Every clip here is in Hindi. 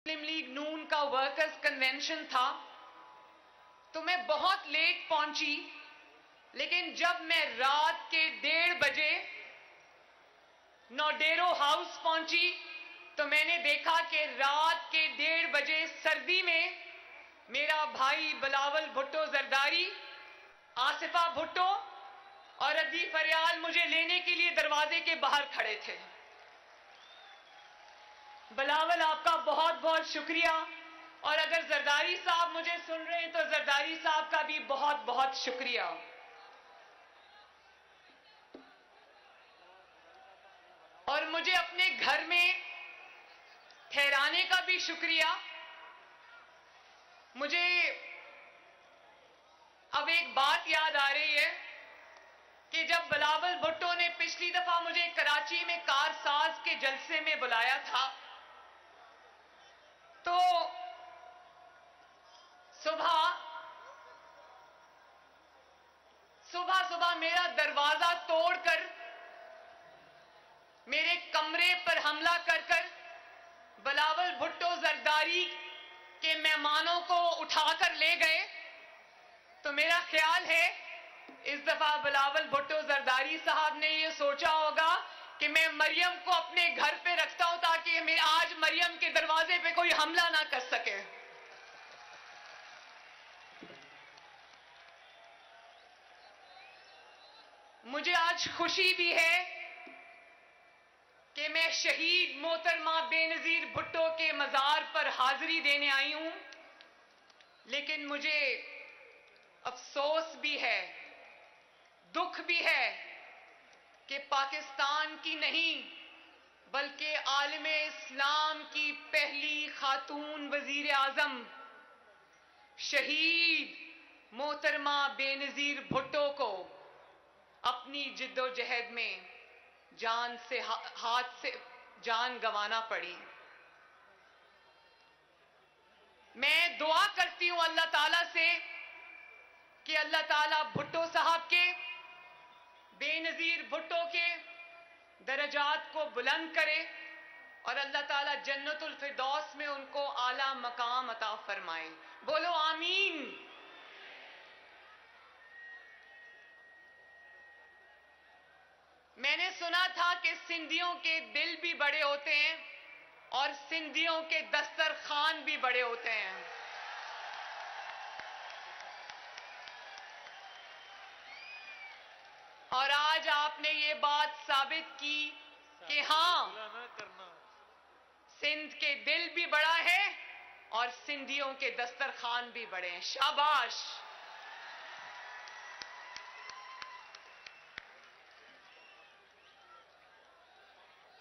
मुस्लिम लीग नून का वर्कर्स कन्वेंशन था तो मैं बहुत लेट पहुंची, लेकिन जब मैं रात के 1:30 बजे नौडेरो हाउस पहुंची तो मैंने देखा कि रात के 1:30 बजे सर्दी में मेरा भाई बिलावल भुट्टो जरदारी, आसिफा भुट्टो और अदी फरियाल मुझे लेने के लिए दरवाजे के बाहर खड़े थे। बिलावल, आपका बहुत बहुत शुक्रिया, और अगर जरदारी साहब मुझे सुन रहे हैं तो जरदारी साहब का भी बहुत बहुत शुक्रिया। और मुझे अपने घर में ठहराने का भी शुक्रिया। मुझे अब एक बात याद आ रही है कि जब बिलावल भुट्टो ने पिछली दफा मुझे कराची में कारसाज के जलसे में बुलाया था तो सुबह मेरा दरवाजा तोड़कर मेरे कमरे पर हमला कर बिलावल भुट्टो जरदारी के मेहमानों को उठाकर ले गए। तो मेरा ख्याल है इस दफा बिलावल भुट्टो जरदारी साहब ने यह सोचा होगा कि मैं मरियम को अपने घर पे रखता हूं ताकि मैं आज मरियम के दरवाजे पे कोई हमला ना कर सके। मुझे आज खुशी भी है कि मैं शहीद मोहतरमा बेनजीर भुट्टो के मजार पर हाजिरी देने आई हूं, लेकिन मुझे अफसोस भी है, दुख भी है कि पाकिस्तान की नहीं बल्कि आलमे इस्लाम की पहली खातून वजीर आजम शहीद मोहतरमा बेनजीर भुट्टो को अपनी जिद्दोजहद में हाथ से जान गंवाना पड़ी। मैं दुआ करती हूं अल्लाह ताला से कि अल्लाह ताला भुट्टो साहब के, बेनजीर भुट्टो के दरजात को बुलंद करे और अल्लाह ताला जन्नतुल फिरदौस में उनको आला मकाम अता फरमाए। बोलो आमीन। मैंने सुना था कि सिंधियों के दिल भी बड़े होते हैं और सिंधियों के दस्तरखान भी बड़े होते हैं। और आज आपने ये बात साबित की कि हां, सिंध के दिल भी बड़ा है और सिंधियों के दस्तरखान भी बड़े हैं। शाबाश।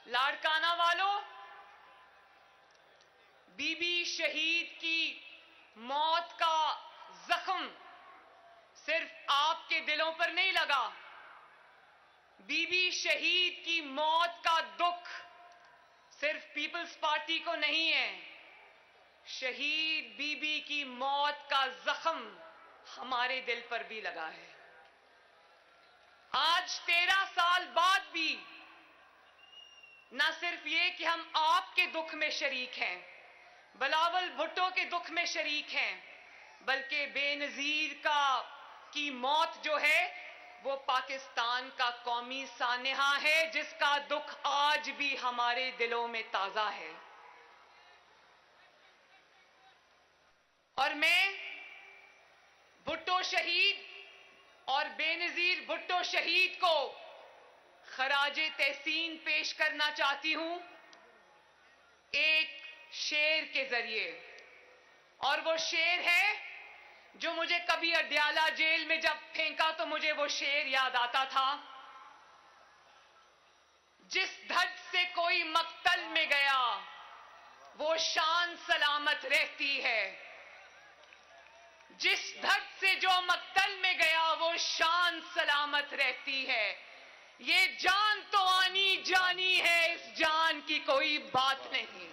लाड़काना वालों, बीबी शहीद की मौत का जख्म सिर्फ आपके दिलों पर नहीं लगा, बीबी शहीद की मौत का दुख सिर्फ पीपल्स पार्टी को नहीं है, शहीद बीबी की मौत का जख्म हमारे दिल पर भी लगा है। आज 13 साल बाद भी न सिर्फ ये कि हम आपके दुख में शरीक हैं, बिलावल भुट्टो के दुख में शरीक हैं, बल्कि बेनजीर की मौत जो है वो पाकिस्तान का कौमी सानेहा है जिसका दुख आज भी हमारे दिलों में ताजा है। और मैं भुट्टो शहीद और बेनजीर भुट्टो शहीद को खराजे तहसीन पेश करना चाहती हूं एक शेर के जरिए। और वो शेर है जो मुझे कभी अडयाला जेल में जब फेंका तो मुझे वो शेर याद आता था। जिस धड़ से कोई मक्तल में गया वो शान सलामत रहती है, जिस धड़ से जो मक्तल में गया वो शान सलामत रहती है। ये जान तो आनी जानी है, इस जान की कोई बात नहीं।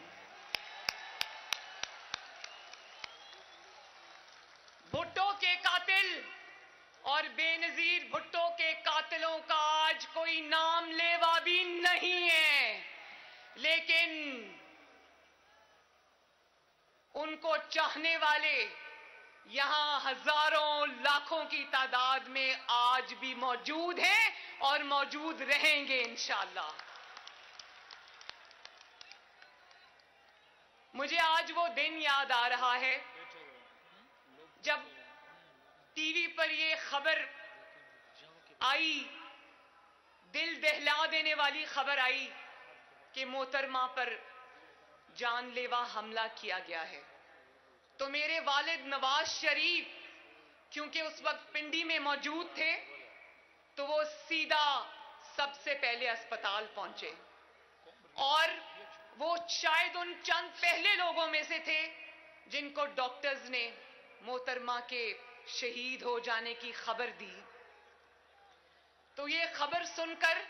भुट्टो के कातिल और बेनजीर भुट्टो के कातिलों का आज कोई नाम लेवा भी नहीं है, लेकिन उनको चाहने वाले यहां हजारों लाखों की तादाद में आज भी मौजूद हैं और मौजूद रहेंगे इंशाअल्लाह। मुझे आज वो दिन याद आ रहा है जब टीवी पर ये खबर आई, दिल दहला देने वाली खबर आई कि मोहतरमा पर जानलेवा हमला किया गया है। तो मेरे वालिद नवाज शरीफ क्योंकि उस वक्त पिंडी में मौजूद थे, तो वो सीधा सबसे पहले अस्पताल पहुंचे और वो शायद उन चंद पहले लोगों में से थे जिनको डॉक्टर्स ने मोहतरमा के शहीद हो जाने की खबर दी। तो ये खबर सुनकर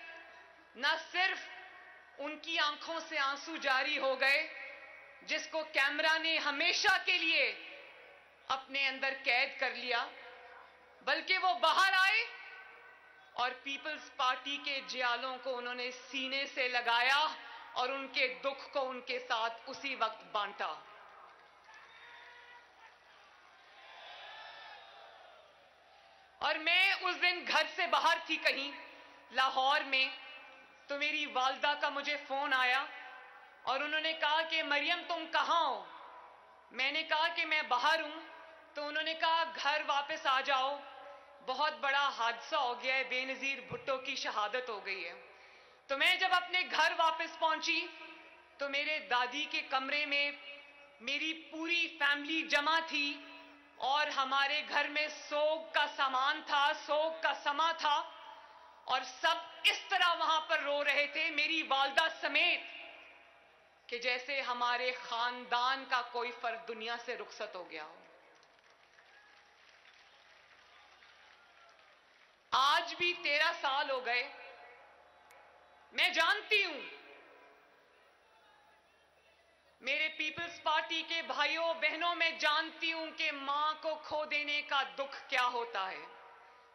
न सिर्फ उनकी आंखों से आंसू जारी हो गए, जिसको कैमरा ने हमेशा के लिए अपने अंदर कैद कर लिया, बल्कि वो बाहर आए और पीपल्स पार्टी के जियालों को उन्होंने सीने से लगाया और उनके दुख को उनके साथ उसी वक्त बांटा। और मैं उस दिन घर से बाहर थी कहीं लाहौर में, तो मेरी वालदा का मुझे फोन आया और उन्होंने कहा कि मरियम तुम कहां हो? मैंने कहा कि मैं बाहर हूं। तो उन्होंने कहा घर वापस आ जाओ, बहुत बड़ा हादसा हो गया है, बेनजीर भुट्टो की शहादत हो गई है। तो मैं जब अपने घर वापस पहुंची तो मेरे दादी के कमरे में मेरी पूरी फैमिली जमा थी और हमारे घर में सोग का सामान था, सोग का समा था और सब इस तरह वहां पर रो रहे थे, मेरी वालदा समेत, कि जैसे हमारे खानदान का कोई फर्द दुनिया से रुखसत हो गया हो। आज भी 13 साल हो गए। मैं जानती हूं मेरे पीपल्स पार्टी के भाइयों बहनों, मैं जानती हूं कि मां को खो देने का दुख क्या होता है।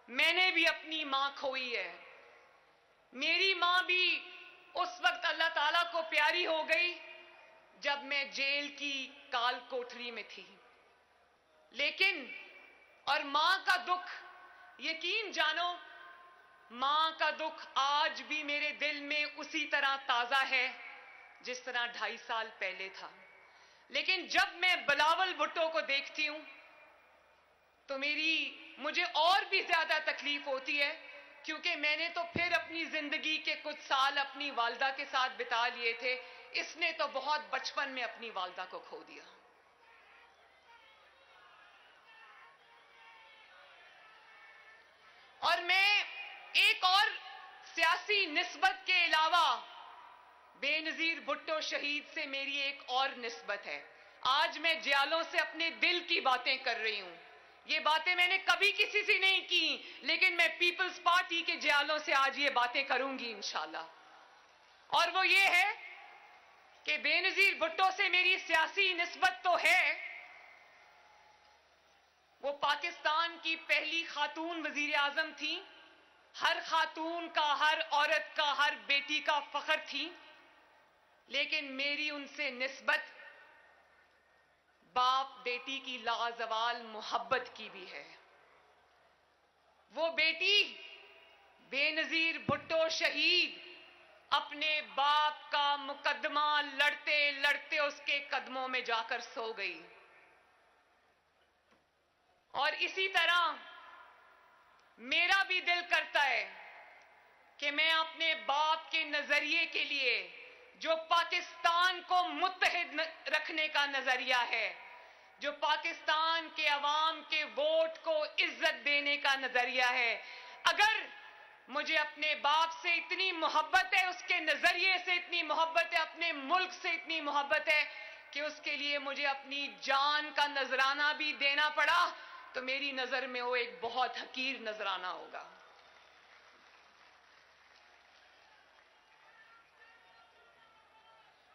मैंने भी अपनी मां खोई है। मेरी मां भी उस वक्त अल्लाह ताला को प्यारी हो गई जब मैं जेल की काल कोठरी में थी। लेकिन और मां का दुख, यकीन जानो, मां का दुख आज भी मेरे दिल में उसी तरह ताजा है जिस तरह 2.5 साल पहले था। लेकिन जब मैं बिलावल भुट्टो को देखती हूं तो मुझे और भी ज्यादा तकलीफ होती है, क्योंकि मैंने तो फिर अपनी जिंदगी के कुछ साल अपनी वालदा के साथ बिता लिए थे। इसने तो बहुत बचपन में अपनी वालदा को खो दिया। और मैं एक और सियासी निस्बत के अलावा बेनजीर भुट्टो शहीद से मेरी एक और निस्बत है। आज मैं जियालों से अपने दिल की बातें कर रही हूं। ये बातें मैंने कभी किसी से नहीं की, लेकिन मैं पीपल्स पार्टी के जियालों से आज ये बातें करूंगी इंशाल्लाह। और वो ये है कि बेनजीर भुट्टो से मेरी सियासी निस्बत तो है, वो पाकिस्तान की पहली खातून वजीर आजम थी। हर खातून का, हर औरत का, हर बेटी का फख्र थी। लेकिन मेरी उनसे निस्बत बाप बेटी की लाजवाल मोहब्बत की भी है। वो बेटी बेनजीर भुट्टो शहीद अपने बाप का मुकदमा लड़ते लड़ते उसके कदमों में जाकर सो गई। और इसी तरह मेरा भी दिल करता है कि मैं अपने बाप के नजरिए के लिए, जो पाकिस्तान को मुत्तहिद रखने का नजरिया है, जो पाकिस्तान के अवाम के वोट को इज्जत देने का नजरिया है, अगर मुझे अपने बाप से इतनी मोहब्बत है, उसके नजरिए से इतनी मोहब्बत है, अपने मुल्क से इतनी मोहब्बत है कि उसके लिए मुझे अपनी जान का नजराना भी देना पड़ा, तो मेरी नजर में वो एक बहुत हकीर नजराना होगा।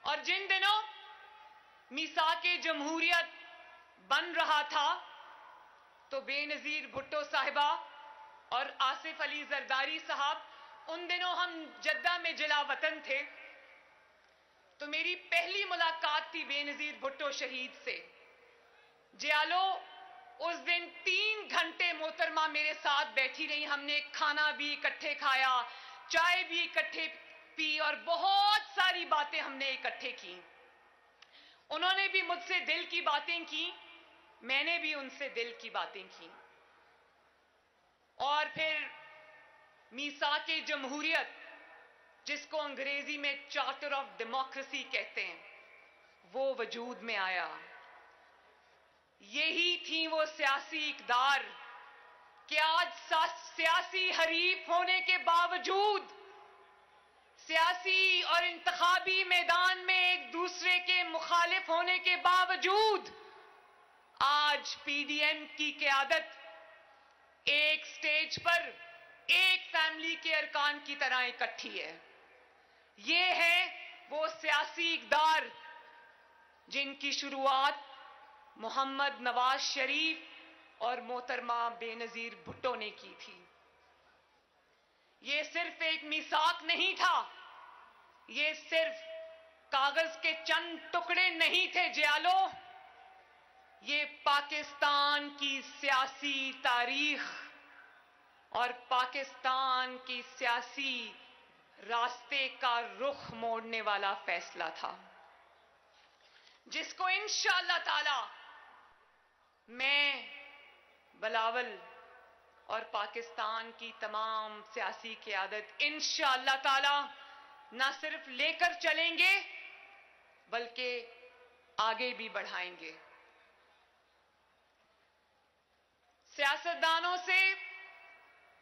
और जिन दिनों मीसाके जमहूरियत बन रहा था, तो बेनजीर भुट्टो साहिबा और आसिफ अली जरदारी साहब, उन दिनों हम जद्दा में जिला वतन थे। तो मेरी पहली मुलाकात थी बेनजीर भुट्टो शहीद से। जियालो उस दिन 3 घंटे मोहतरमा मेरे साथ बैठी रही। हमने खाना भी इकट्ठे खाया, चाय भी इकट्ठे पी और बहुत सारी बातें हमने इकट्ठे की। उन्होंने भी मुझसे दिल की बातें की, मैंने भी उनसे दिल की बातें की। और फिर मीसाके जमहूरियत, जिसको अंग्रेजी में चार्टर ऑफ डेमोक्रेसी कहते हैं, वो वजूद में आया। यही थी वो सियासी इक़दार कि आज सियासी हरीफ होने के बावजूद, सियासी और इंतखाबी मैदान में एक दूसरे के मुखालिफ होने के बावजूद, आज पीडीएम की क़यादत एक स्टेज पर एक फैमिली के अरकान की तरह इकट्ठी है। ये है वो सियासी इक़दार जिनकी शुरुआत मोहम्मद नवाज शरीफ और मोहतरमा बेनजीर भुट्टो ने की थी। ये सिर्फ एक मिसाक नहीं था, ये सिर्फ कागज के चंद टुकड़े नहीं थे जियालो, ये पाकिस्तान की सियासी तारीख और पाकिस्तान की सियासी रास्ते का रुख मोड़ने वाला फैसला था, जिसको इंशाअल्लाह ताला मैं, बिलावल और पाकिस्तान की तमाम सियासी क़यादत इंशाअल्लाह ताला न सिर्फ लेकर चलेंगे बल्कि आगे भी बढ़ाएंगे। सियासतदानों से,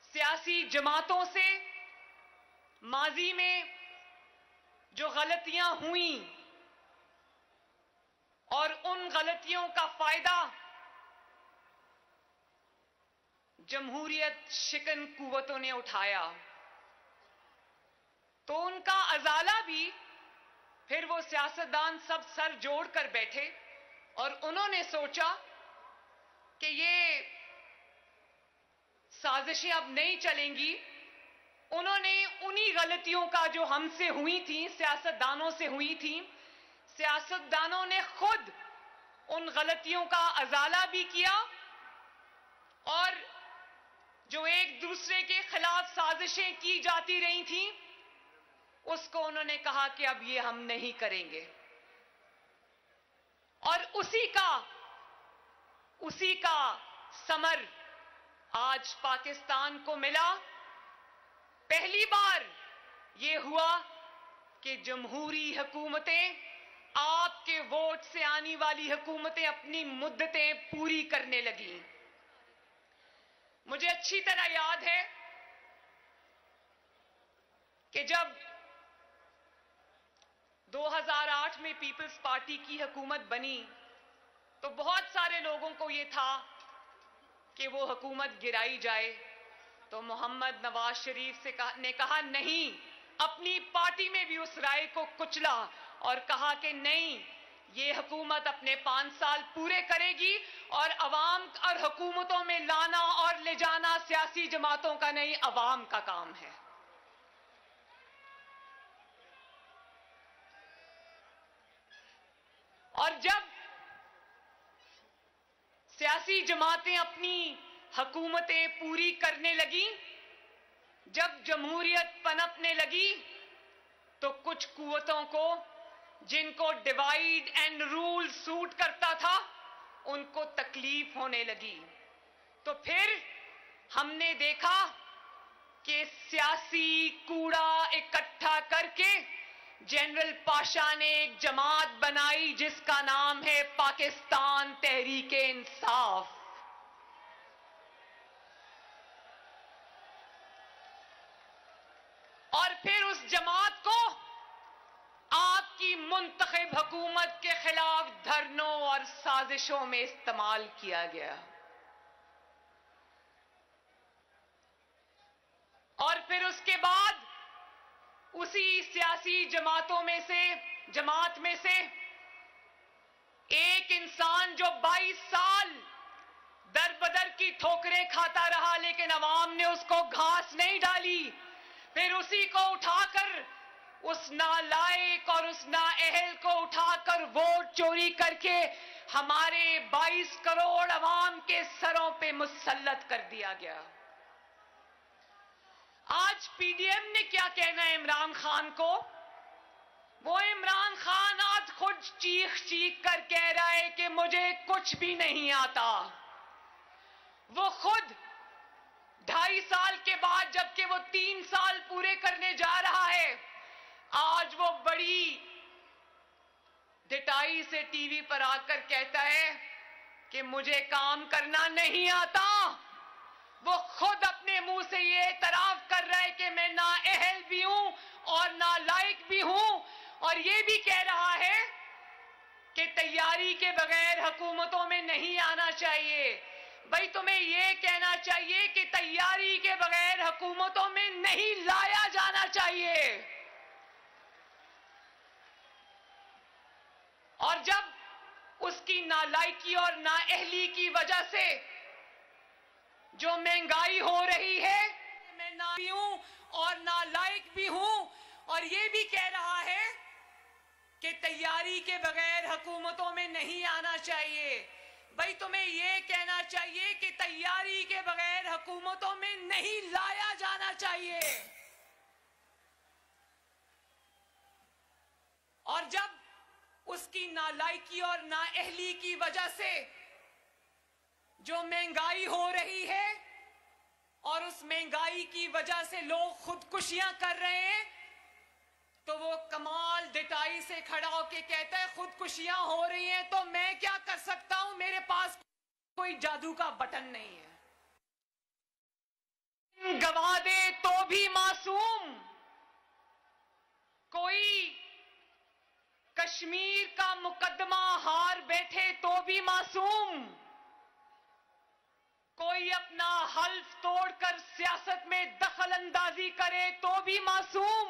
सियासी जमातों से माजी में जो गलतियां हुई और उन गलतियों का फायदा जमहूरियत शिकन कुव्वतों ने उठाया, तो उनका अजाला भी फिर वो सियासतदान सब सर जोड़कर बैठे और उन्होंने सोचा कि ये साजिशें अब नहीं चलेंगी। उन्होंने उन्हीं गलतियों का जो हमसे हुई थी, सियासतदानों से हुई थी, सियासतदानों ने खुद उन गलतियों का अजाला भी किया और जो एक दूसरे के खिलाफ साजिशें की जाती रही थी, उसको उन्होंने कहा कि अब ये हम नहीं करेंगे। और उसी का समर आज पाकिस्तान को मिला। पहली बार ये हुआ कि जमहूरी हुकूमतें, आपके वोट से आने वाली हुकूमतें अपनी मुद्दतें पूरी करने लगी। मुझे अच्छी तरह याद है कि जब 2008 में पीपल्स पार्टी की हुकूमत बनी तो बहुत सारे लोगों को यह था कि वो हुकूमत गिराई जाए, तो मोहम्मद नवाज शरीफ ने कहा नहीं, अपनी पार्टी में भी उस राय को कुचला और कहा कि नहीं, ये हुकूमत अपने 5 साल पूरे करेगी और अवाम और हुकूमतों में लाना और ले जाना सियासी जमातों का नहीं, अवाम का काम है। और जब सियासी जमातें अपनी हुकूमतें पूरी करने लगी, जब जमहूरियत पनपने लगी, तो कुछ कुव्वतों को, जिनको डिवाइड एंड रूल सूट करता था, उनको तकलीफ होने लगी। तो फिर हमने देखा कि सियासी कूड़ा इकट्ठा करके जनरल पाशा ने एक जमात बनाई जिसका नाम है पाकिस्तान तहरीक इंसाफ। और फिर उस जमात को आपकी मुंतखब हुकूमत के खिलाफ धरनों और साजिशों में इस्तेमाल किया गया। और फिर उसके बाद उसी सियासी जमात में से एक इंसान जो 22 साल दर बदर की ठोकरें खाता रहा, लेकिन अवाम ने उसको घास नहीं डाली, फिर उसी को उठाकर, उस नालायक और उस नाअहल को उठाकर वोट चोरी करके हमारे 22 करोड़ अवाम के सरों पे मुसल्लत कर दिया गया। आज पीडीएम ने क्या कहना है इमरान खान को? वो इमरान खान आज खुद चीख चीख कर कह रहा है कि मुझे कुछ भी नहीं आता। वो खुद 2.5 साल के बाद, जबकि वो 3 साल पूरे करने जा रहा है, आज वो बड़ी डिटाई से टीवी पर आकर कहता है कि मुझे काम करना नहीं आता। वो खुद अपने मुंह से ये एतराफ कर रहा है कि मैं नाअहल भी हूं और नालायक भी हूं, और ये भी कह रहा है कि तैयारी के बगैर हुकूमतों में नहीं आना चाहिए। भाई, तुम्हें ये कहना चाहिए कि तैयारी के बगैर हुकूमतों में नहीं लाया जाना चाहिए। और जब उसकी नालायकी और नाअहली की वजह से जो महंगाई हो रही है, मैं ना भी हूं और नालायक भी हूं, और ये भी कह रहा है कि तैयारी के बगैर हुकूमतों में नहीं आना चाहिए। भाई, तुम्हें यह कहना चाहिए कि तैयारी के बगैर हुकूमतों में नहीं लाया जाना चाहिए। और जब उसकी नालायकी और नाअहली की वजह से जो महंगाई हो रही है और उस महंगाई की वजह से लोग खुदकुशियां कर रहे हैं, तो वो कमाल डिटाई से खड़ा होके कहता है खुदकुशियां हो रही हैं तो मैं क्या कर सकता हूं, मेरे पास कोई जादू का बटन नहीं है। गवा दे तो भी मासूम, कोई कश्मीर का मुकदमा हार बैठे तो भी मासूम, कोई अपना हल्फ तोड़कर सियासत में दखल अंदाजी करे तो भी मासूम,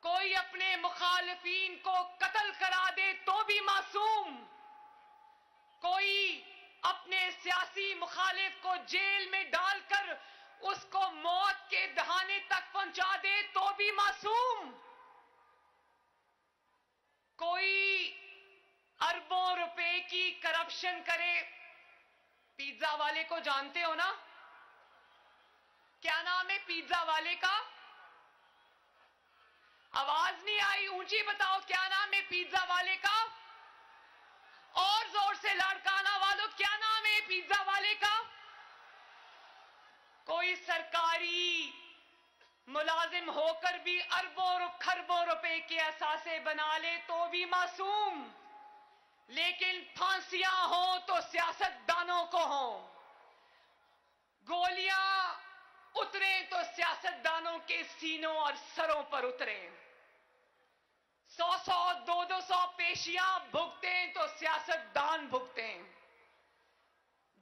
कोई अपने मुखालिफिन को कत्ल करा दे तो भी मासूम, कोई अपने सियासी मुखालिफ को जेल में डालकर उसको मौत के दहाने तक पहुंचा दे तो भी मासूम, कोई अरबों रुपए की करप्शन करे। पिज्जा वाले को जानते हो ना? क्या नाम है पिज्जा वाले का? आवाज नहीं आई, ऊंची बताओ, क्या नाम है पिज्जा वाले का? और जोर से लड़काना वालों, क्या नाम है पिज्जा वाले का? कोई सरकारी मुलाजिम होकर भी अरबों खरबों रुपए के असासे बना ले तो भी मासूम, लेकिन फांसियां हो तो सियासतदानों को हो, गोलियां उतरे तो सियासतदानों के सीनों और सरों पर उतरे, 100-100, 200-200 पेशियां भुगते तो सियासतदान भुगते,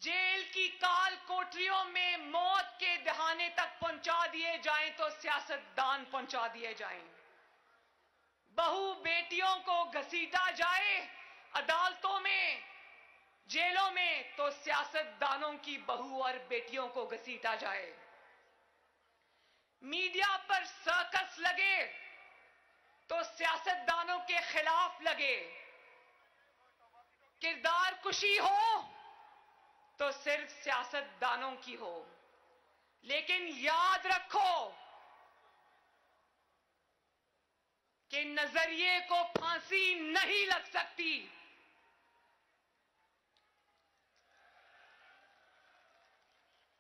जेल की काल कोठरियों में मौत के दहाने तक पहुंचा दिए जाएं तो सियासतदान पहुंचा दिए जाएं, बहू बेटियों को घसीटा जाए अदालतों में, जेलों में, तो सियासतदानों की बहू और बेटियों को घसीटा जाए, मीडिया पर सर्कस लगे तो सियासतदानों के खिलाफ लगे, किरदार कुशी हो तो सिर्फ सियासतदानों की हो। लेकिन याद रखो कि नजरिए को फांसी नहीं लग सकती,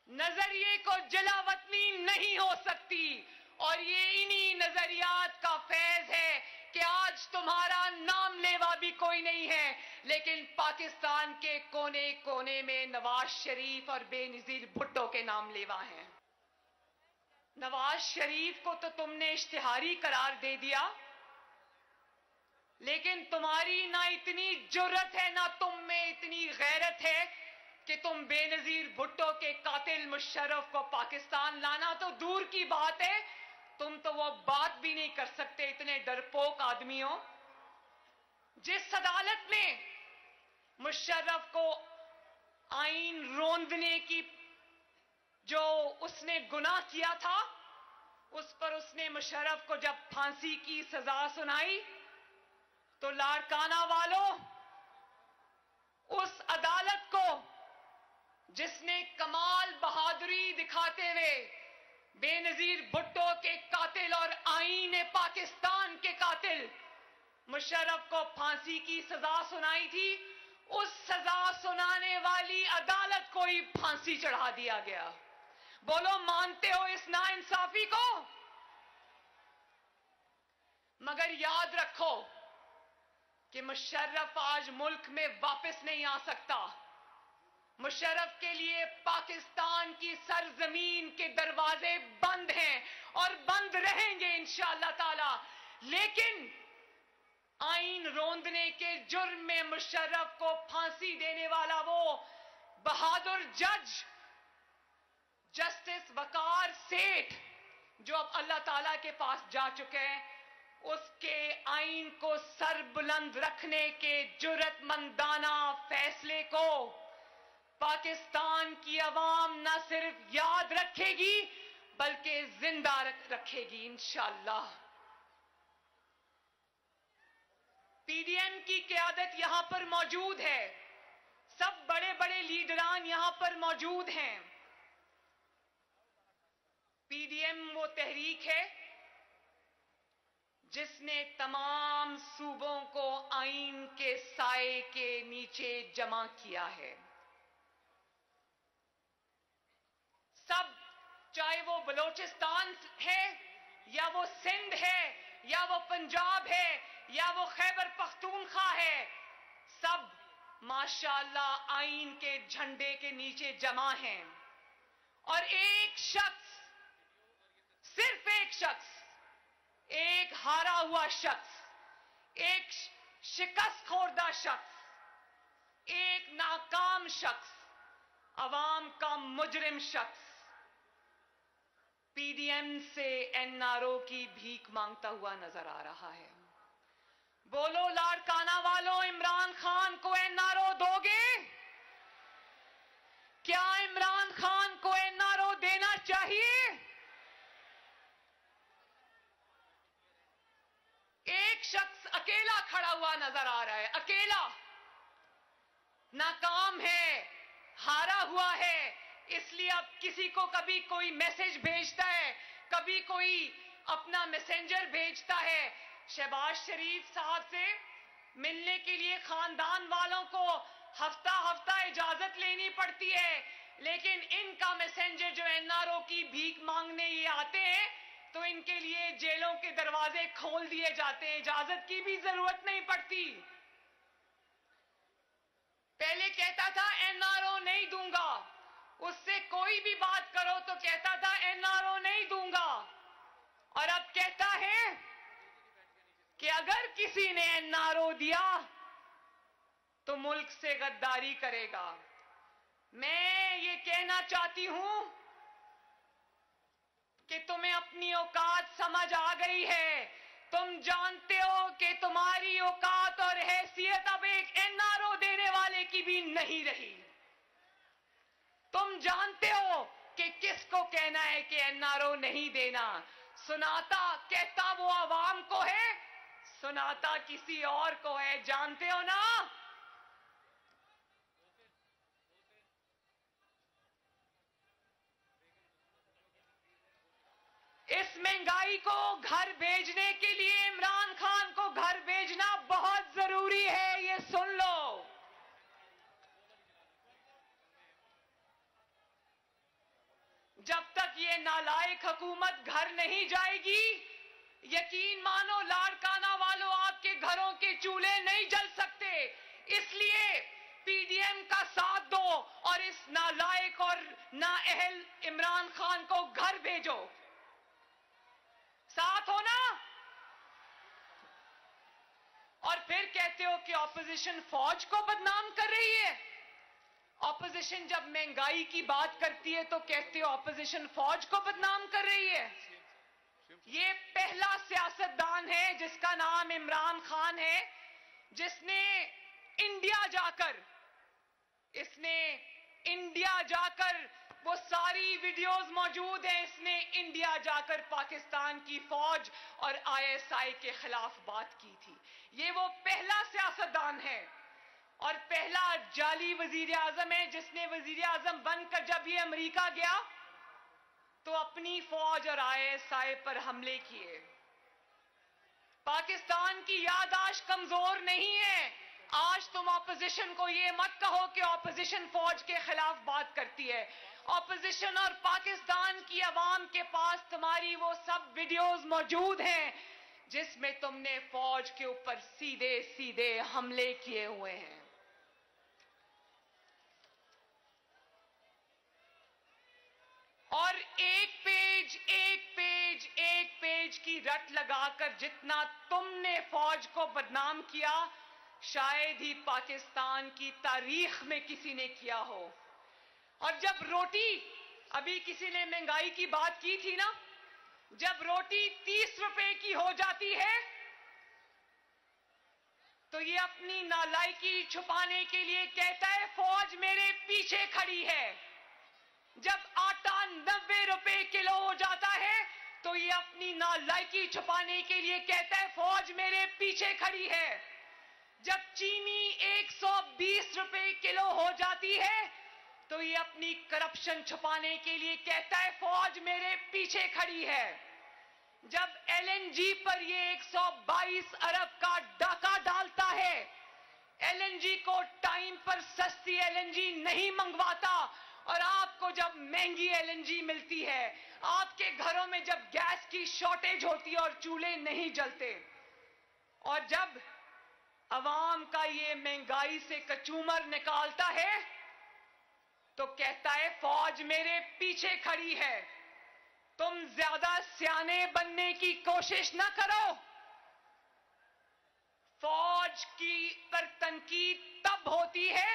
नजरिए को जलावतनी नहीं हो सकती, और ये इन्हीं नजरियात का फैज है कि आज तुम्हारा नाम लेवा भी कोई नहीं है, लेकिन पाकिस्तान के कोने कोने में नवाज शरीफ और बेनजीर भुट्टो के नाम लेवा हैं। नवाज शरीफ को तो तुमने इश्तिहारी करार दे दिया, लेकिन तुम्हारी ना इतनी जुर्रत है, ना तुम में इतनी गैरत है कि तुम बेनजीर भुट्टो के कातिल मुशर्रफ को पाकिस्तान लाना तो दूर की बात है, तुम तो वो बात भी नहीं कर सकते, इतने डरपोक आदमी हो। जिस अदालत में मुशर्रफ को आईन रोंदने की जो उसने गुनाह किया था, उस पर उसने मुशर्रफ को जब फांसी की सजा सुनाई तो लाड़काना वालों, जिसने कमाल बहादुरी दिखाते हुए बेनजीर भुट्टो के कातिल और आईन पाकिस्तान के कातिल मुशर्रफ को फांसी की सजा सुनाई थी, उस सजा सुनाने वाली अदालत को ही फांसी चढ़ा दिया गया। बोलो, मानते हो इस नाइंसाफी को? मगर याद रखो कि मुशर्रफ आज मुल्क में वापस नहीं आ सकता। मुशर्रफ के लिए पाकिस्तान की सरजमीन के दरवाजे बंद हैं और बंद रहेंगे इंशाअल्लाह ताला। लेकिन आईन रोंदने के जुर्म में मुशर्रफ को फांसी देने वाला वो बहादुर जज जस्टिस वकार सेठ, जो अब अल्लाह ताला के पास जा चुके हैं, उसके आईन को सरबुलंद रखने के जुर्रतमंदाना फैसले को पाकिस्तान की अवाम न सिर्फ याद रखेगी बल्कि जिंदा रखेगी इंशाअल्लाह। पीडीएम की क़यादत यहां पर मौजूद है, सब बड़े बड़े लीडरान यहां पर मौजूद हैं। पीडीएम वो तहरीक है जिसने तमाम सूबों को आईन के साए के नीचे जमा किया है। सब, चाहे वो बलोचिस्तान है या वो सिंध है या वो पंजाब है या वो खैबर पख्तूनख्वा है, सब माशाअल्लाह आईन के झंडे के नीचे जमा हैं। और एक शख्स, सिर्फ एक शख्स, एक हारा हुआ शख्स, एक शिकस्त खोरदा शख्स, एक नाकाम शख्स, अवाम का मुजरिम शख्स पीडीएम से एनआरओ की भीख मांगता हुआ नजर आ रहा है। बोलो लाड़काना वालों, इमरान खान को एनआरओ दोगे? क्या इमरान खान को एनआरओ देना चाहिए? एक शख्स अकेला खड़ा हुआ नजर आ रहा है, अकेला, नाकाम है, हारा हुआ है। इसलिए अब किसी को कभी कोई मैसेज भेजता है, कभी कोई अपना मैसेंजर भेजता है। शहबाज शरीफ साहब से मिलने के लिए खानदान वालों को हफ्ता हफ्ता इजाजत लेनी पड़ती है, लेकिन इनका मैसेंजर जो एनआरओ की भीख मांगने ये आते हैं तो इनके लिए जेलों के दरवाजे खोल दिए जाते हैं, इजाजत की भी जरूरत नहीं पड़ती। पहले कहता था एनआरओ नहीं दूंगा, उससे कोई भी बात करो तो कहता था एनआरओ नहीं दूंगा, और अब कहता है कि अगर किसी ने एनआरओ दिया तो मुल्क से गद्दारी करेगा। मैं ये कहना चाहती हूं कि तुम्हें अपनी औकात समझ आ गई है। तुम जानते हो कि तुम्हारी औकात और हैसियत अब एक एनआरओ देने वाले की भी नहीं रही। तुम जानते हो कि किसको कहना है कि एनआरओ नहीं देना। सुनाता कहता वो आवाम को है, सुनाता किसी और को है, जानते हो ना। इस महंगाई को घर भेजने के लिए इमरान खान को घर भेजना बहुत जरूरी है, ये सुन लो। जब तक ये नालायक हुकूमत घर नहीं जाएगी, यकीन मानो लाड़काना वालों, आपके घरों के चूल्हे नहीं जल सकते। इसलिए पीडीएम का साथ दो और इस नालायक और नाअहल इमरान खान को घर भेजो। साथ हो ना। और फिर कहते हो कि ऑपोजिशन फौज को बदनाम कर रही है। ऑपोजिशन जब महंगाई की बात करती है तो कहते हो ऑपोजिशन फौज को बदनाम कर रही है। ये पहला सियासतदान है जिसका नाम इमरान खान है, जिसने इंडिया जाकर वो सारी वीडियोस मौजूद हैं, इसने इंडिया जाकर पाकिस्तान की फौज और आईएसआई के खिलाफ बात की थी। ये वो पहला सियासतदान है और पहला जाली वजीर आजम है जिसने वजीर आजम बनकर जब ये अमेरिका गया तो अपनी फौज और ISI पर हमले किए। पाकिस्तान की याददाश्त कमजोर नहीं है। आज तुम ऑपोजिशन को ये मत कहो कि ऑपोजिशन फौज के खिलाफ बात करती है। ऑपोजिशन और पाकिस्तान की आवाम के पास तुम्हारी वो सब वीडियोस मौजूद हैं जिसमें तुमने फौज के ऊपर सीधे सीधे हमले किए हुए हैं। और एक पेज की रट लगाकर जितना तुमने फौज को बदनाम किया शायद ही पाकिस्तान की तारीख में किसी ने किया हो। और जब रोटी, अभी किसी ने महंगाई की बात की थी ना, जब रोटी 30 रुपए की हो जाती है तो ये अपनी नालायकी छुपाने के लिए कहता है फौज मेरे पीछे खड़ी है। जब आटा 90 रुपए किलो हो जाता है तो ये अपनी नालायकी छुपाने के लिए कहता है फौज मेरे पीछे खड़ी है। जब चीनी 120 रुपए किलो हो जाती है तो ये अपनी करप्शन छुपाने के लिए कहता है फौज मेरे पीछे खड़ी है। जब LNG पर ये 122 अरब का डाका डालता है, LNG को टाइम पर सस्ती LNG नहीं मंगवाता और आपको जब महंगी LNG मिलती है, आपके घरों में जब गैस की शॉर्टेज होती है और चूल्हे नहीं जलते, और जब अवाम का ये महंगाई से कचूमर निकालता है तो कहता है फौज मेरे पीछे खड़ी है। तुम ज्यादा सियाने बनने की कोशिश न करो। फौज की पर तनकीद तब होती है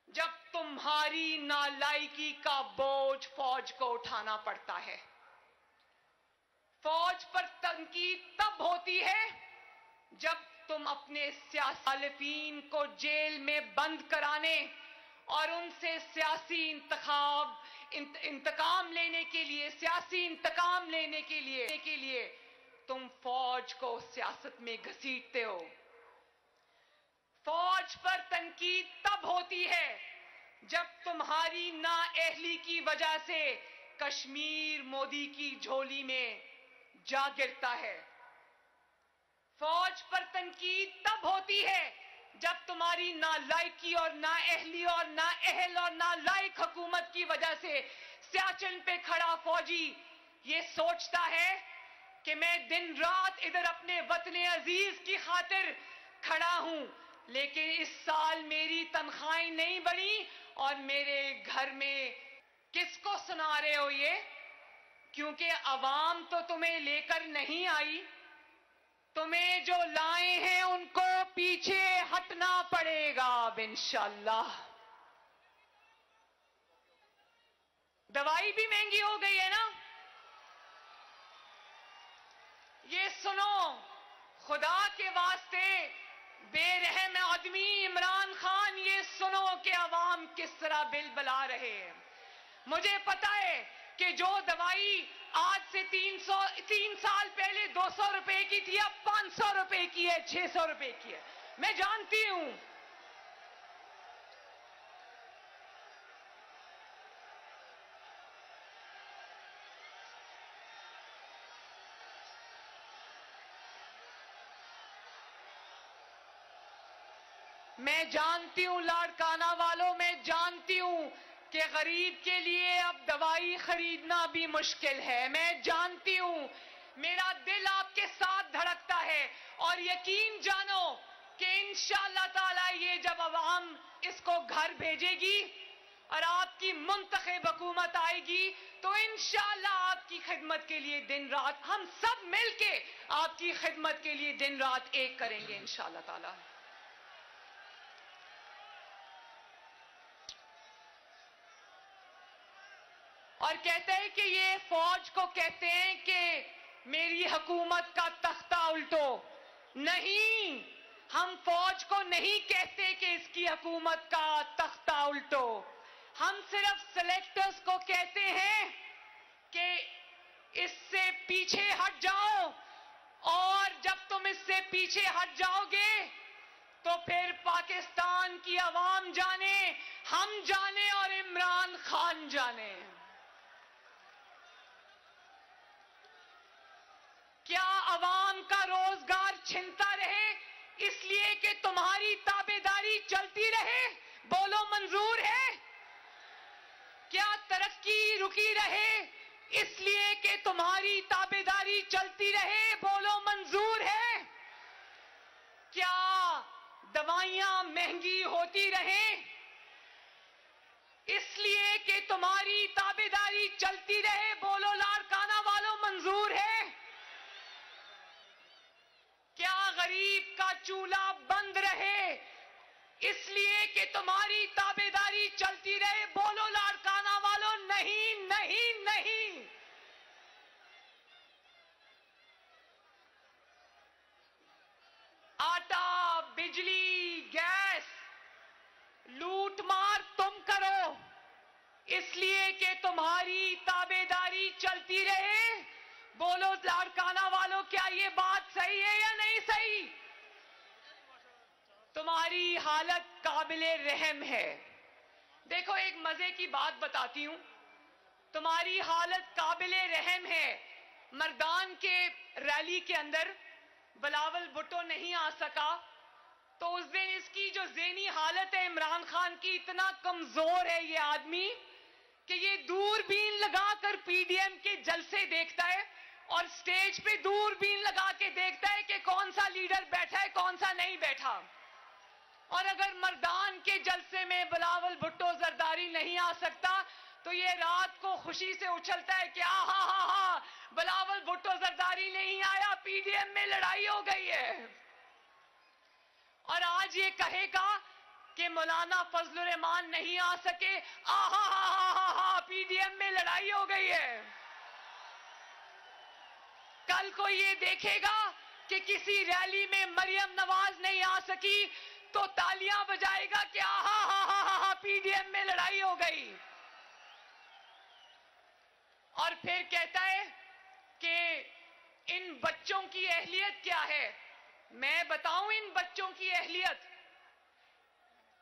जब तुम्हारी नालायकी का बोझ फौज को उठाना पड़ता है। फौज पर तनकीद तब होती है जब तुम अपने सियासतदान को जेल में बंद कराने और उनसे सियासी इंतकाम लेने के लिए, सियासी इंतकाम लेने के लिए तुम फौज को सियासत में घसीटते हो। फौज पर तनकीद तब होती है जब तुम्हारी नाअहली की वजह से कश्मीर मोदी की झोली में जा गिरता है। फौज पर तनकीद तब होती है जब तुम्हारी नालायकी और नाअहली और नाअहल और नालायक हुकूमत की वजह से सियाचिन पे खड़ा फौजी ये सोचता है कि मैं दिन रात इधर अपने वतन अजीज की खातिर खड़ा हूं, लेकिन इस साल मेरी तनख्वाहें नहीं बढ़ी और मेरे घर में किसको सुना रहे हो ये, क्योंकि अवाम तो तुम्हें लेकर नहीं आई, तुम्हें जो लाए हैं उनको पीछे हटना पड़ेगा अब इंशाअल्लाह। दवाई भी महंगी हो गई है ना, ये सुनो खुदा के वास्ते बेरहम आदमी इमरान खान, ये सुनो कि अवाम किस तरह बिल बला रहे हैं। मुझे पता है कि जो दवाई आज से 3 साल पहले 200 रुपए की थी अब 500 रुपए की है, 600 रुपए की है, मैं जानती हूं। मैं जानती हूं लाड़काना वालों, मैं जानती हूं कि गरीब के लिए अब दवाई खरीदना भी मुश्किल है। मैं जानती हूं, मेरा दिल आपके साथ धड़कता है और यकीन जानो कि इंशाअल्लाह ताला ये जब अवाम इसको घर भेजेगी और आपकी मुंतखब हुकूमत आएगी तो इंशाअल्लाह आपकी खिदमत के लिए दिन रात हम सब मिलके आपकी खिदमत के लिए दिन रात एक करेंगे इंशाअल्लाह ताला। और कहते हैं कि ये फौज को कहते हैं कि मेरी हुकूमत का तख्ता उल्टो। नहीं, हम फौज को नहीं कहते कि इसकी हुकूमत का तख्ता उल्टो, हम सिर्फ सेलेक्टर्स को कहते हैं कि इससे पीछे हट जाओ, और जब तुम इससे पीछे हट जाओगे तो फिर पाकिस्तान की आवाम जाने, हम जाने और इमरान खान जाने। क्या आवाम का रोजगार छिनता रहे इसलिए कि तुम्हारी ताबेदारी चलती रहे? बोलो मंजूर है? क्या तरक्की रुकी रहे इसलिए कि तुम्हारी ताबेदारी चलती रहे? बोलो मंजूर है? क्या दवाइयां महंगी होती रहें इसलिए कि तुम्हारी ताबेदारी चलती रहे? बोलो लाड़काना वालों, मंजूर है? क्या गरीब का चूल्हा बंद रहे इसलिए कि तुम्हारी ताबेदारी चलती रहे? बोलो लाड़काना वालों, नहीं नहीं नहीं। आटा, बिजली, गैस लूट मार तुम करो इसलिए कि तुम्हारी ताबेदारी चलती रहे? बोलो लाड़काना वालों, क्या ये बात सही है या नहीं सही? तुम्हारी हालत काबिले रहम है। देखो, एक मजे की बात बताती हूं, तुम्हारी हालत काबिले रहम है। मर्दान के रैली के अंदर बिलावल भुट्टो नहीं आ सका, तो उस दिन इसकी जो ज़हनी हालत है इमरान खान की, इतना कमजोर है ये आदमी कि ये दूरबीन लगाकर पीडीएम के जलसे देखता है और स्टेज पे दूरबीन लगा के देखता है कि कौन सा लीडर बैठा है, कौन सा नहीं बैठा। और अगर मर्दान के जलसे में बिलावल भुट्टो जरदारी नहीं आ सकता तो ये रात को खुशी से उछलता है कि हा बिलावल भुट्टो जरदारी नहीं आया, पीडीएम में लड़ाई हो गई है। और आज ये कहेगा कि मौलाना फजलुर रहमान नहीं आ सके, पीडीएम में लड़ाई हो गई है। कल को ये देखेगा कि किसी रैली में मरियम नवाज नहीं आ सकी तो तालियां बजाएगा कि पीडीएम में लड़ाई हो गई। और फिर कहता है कि इन बच्चों की अहलियत क्या है। मैं बताऊं इन बच्चों की अहलियत,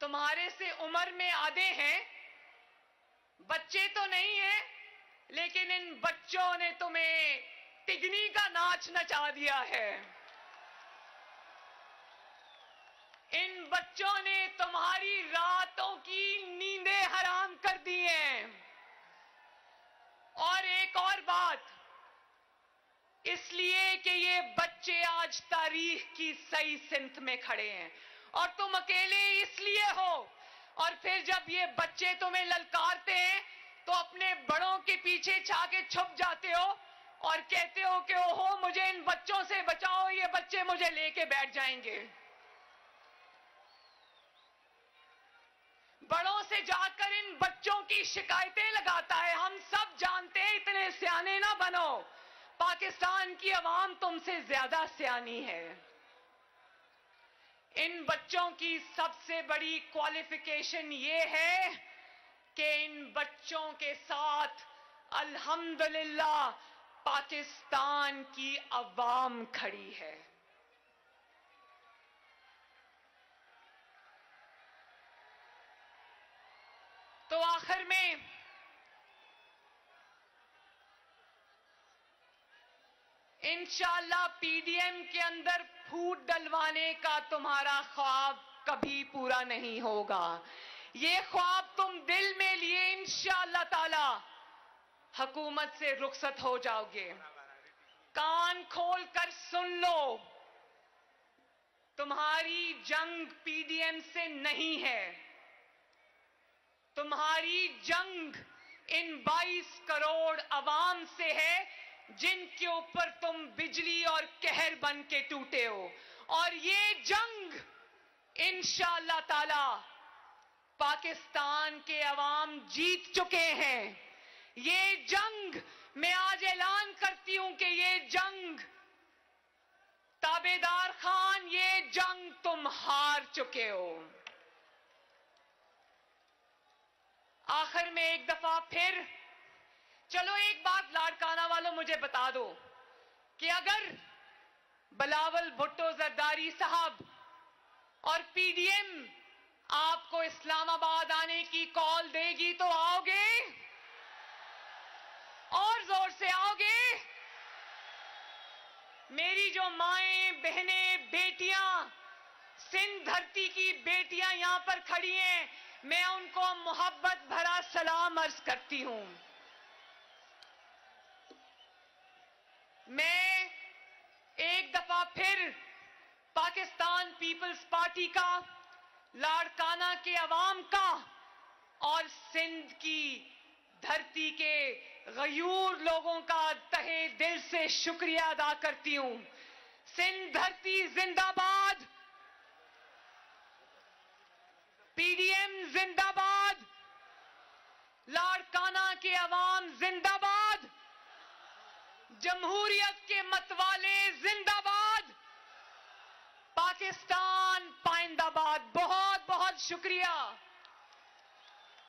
तुम्हारे से उम्र में आधे हैं, बच्चे तो नहीं हैं, लेकिन इन बच्चों ने तुम्हें तिगनी का नाच नचा दिया है। इन बच्चों ने तुम्हारी रातों की नींदें हराम कर दी हैं। और एक और बात, इसलिए कि ये बच्चे आज तारीख की सही सिमत में खड़े हैं और तुम अकेले इसलिए हो। और फिर जब ये बच्चे तुम्हें ललकारते हैं तो अपने बड़ों के पीछे छाके छुप जाते हो और कहते हो कि ओहो मुझे इन बच्चों से बचाओ, ये बच्चे मुझे लेके बैठ जाएंगे। बड़ों से जाकर इन बच्चों की शिकायतें लगाता है। हम सब जानते हैं, इतने सियाने ना बनो, पाकिस्तान की आवाम तुमसे ज्यादा सियानी है। इन बच्चों की सबसे बड़ी क्वालिफिकेशन ये है कि इन बच्चों के साथ अल्हम्दुलिल्लाह पाकिस्तान की आवाम खड़ी है। तो आखिर में इंशाअल्लाह पीडीएम के अंदर फूट डलवाने का तुम्हारा ख्वाब कभी पूरा नहीं होगा। ये ख्वाब तुम दिल में लिए इंशाअल्लाह ताला हुकूमत से रुखसत हो जाओगे। कान खोल कर सुन लो, तुम्हारी जंग पीडीएम से नहीं है, तुम्हारी जंग इन 22 करोड़ अवाम से है जिनके ऊपर तुम बिजली और कहर बन के टूटे हो। और ये जंग इंशाअल्लाह ताला पाकिस्तान के अवाम जीत चुके हैं। ये जंग मैं आज ऐलान करती हूं कि ये जंग ताबेदार खान, ये जंग तुम हार चुके हो। आखिर में एक दफा फिर चलो एक बात लाड़काना वालों मुझे बता दो कि अगर बिलावल भुट्टो जरदारी साहब और पीडीएम आपको इस्लामाबाद आने की कॉल देगी तो आओगे? और जोर से आओगे? मेरी जो माएं, बहनें, बेटियां, सिंध धरती की बेटियां यहां पर खड़ी हैं, मैं उनको मोहब्बत भरा सलाम अर्ज करती हूं। मैं एक दफा फिर पाकिस्तान पीपल्स पार्टी का, लाड़काना के अवाम का और सिंध की धरती के गयूर लोगों का तहे दिल से शुक्रिया अदा करती हूं। सिंध धरती जिंदाबाद, पीडीएम जिंदाबाद, लाड़काना के अवाम जिंदाबाद, जमहूरियत के मतवाले जिंदाबाद, पाकिस्तान पाइंदाबाद। बहुत बहुत शुक्रिया।